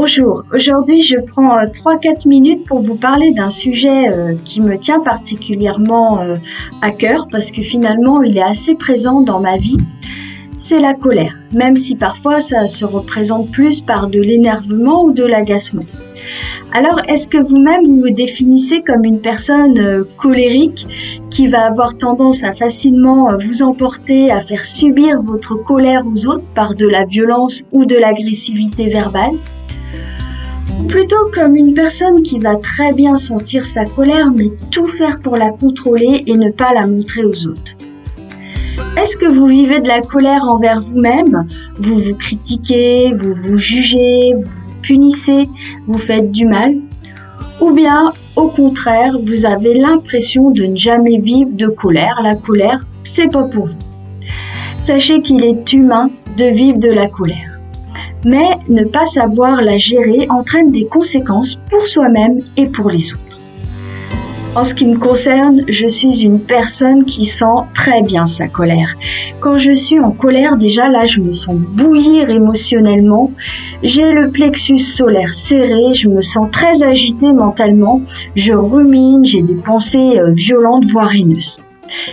Bonjour, aujourd'hui je prends 3-4 minutes pour vous parler d'un sujet qui me tient particulièrement à cœur parce que finalement il est assez présent dans ma vie, c'est la colère, même si parfois ça se représente plus par de l'énervement ou de l'agacement. Alors est-ce que vous-même vous vous définissez comme une personne colérique qui va avoir tendance à facilement vous emporter, à faire subir votre colère aux autres par de la violence ou de l'agressivité verbale ? Ou plutôt comme une personne qui va très bien sentir sa colère mais tout faire pour la contrôler et ne pas la montrer aux autres. Est-ce que vous vivez de la colère envers vous-même ? Vous vous critiquez, vous vous jugez, vous vous punissez, vous faites du mal ? Ou bien, au contraire, vous avez l'impression de ne jamais vivre de colère. La colère, c'est pas pour vous. Sachez qu'il est humain de vivre de la colère. Mais ne pas savoir la gérer entraîne des conséquences pour soi-même et pour les autres. En ce qui me concerne, je suis une personne qui sent très bien sa colère. Quand je suis en colère, déjà là, je me sens bouillir émotionnellement. J'ai le plexus solaire serré, je me sens très agitée mentalement. Je rumine, j'ai des pensées violentes, voire haineuses.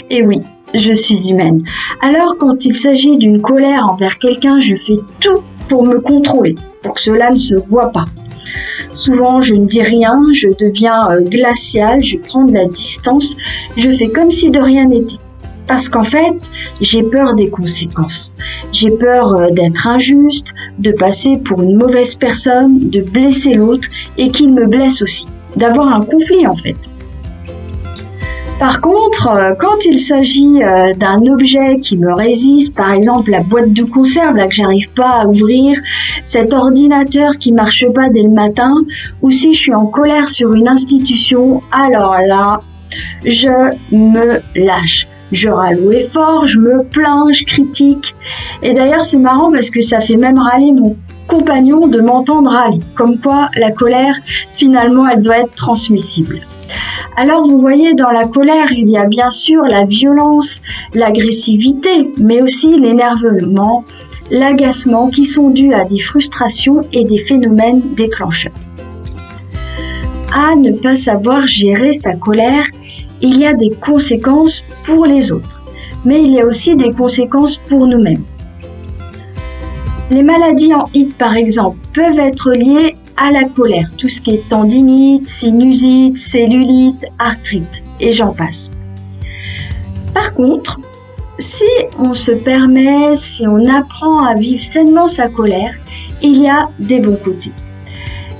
Et oui, je suis humaine. Alors, quand il s'agit d'une colère envers quelqu'un, je fais tout pour me contrôler, pour que cela ne se voit pas. Souvent, je ne dis rien, je deviens glaciale, je prends de la distance, je fais comme si de rien n'était. Parce qu'en fait, j'ai peur des conséquences. J'ai peur d'être injuste, de passer pour une mauvaise personne, de blesser l'autre et qu'il me blesse aussi, d'avoir un conflit en fait. Par contre, quand il s'agit d'un objet qui me résiste, par exemple la boîte de conserve là que j'arrive pas à ouvrir, cet ordinateur qui marche pas dès le matin, ou si je suis en colère sur une institution, alors là, je me lâche. Je râle fort, je me plains, je critique. Et d'ailleurs, c'est marrant parce que ça fait même râler mon compagnon de m'entendre râler. Comme quoi, la colère, finalement, elle doit être transmissible. Alors vous voyez, dans la colère, il y a bien sûr la violence, l'agressivité, mais aussi l'énervement, l'agacement qui sont dus à des frustrations et des phénomènes déclencheurs. À ne pas savoir gérer sa colère, il y a des conséquences pour les autres, mais il y a aussi des conséquences pour nous-mêmes. Les maladies en HIT, par exemple, peuvent être liées à la colère, tout ce qui est tendinite, sinusite, cellulite, arthrite, et j'en passe. Par contre, si on se permet, si on apprend à vivre sainement sa colère, il y a des bons côtés.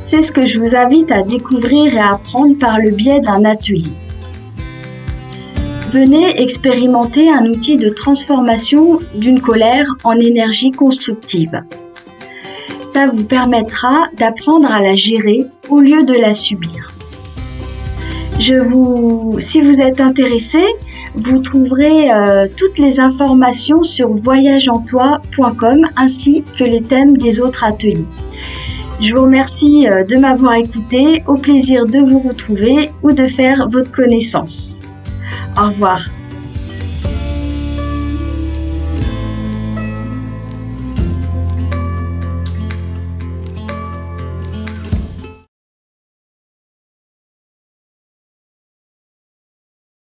C'est ce que je vous invite à découvrir et à apprendre par le biais d'un atelier. Venez expérimenter un outil de transformation d'une colère en énergie constructive. Ça vous permettra d'apprendre à la gérer au lieu de la subir. Si vous êtes intéressé, vous trouverez toutes les informations sur voyageentoi.com ainsi que les thèmes des autres ateliers. Je vous remercie de m'avoir écouté, au plaisir de vous retrouver ou de faire votre connaissance. Au revoir.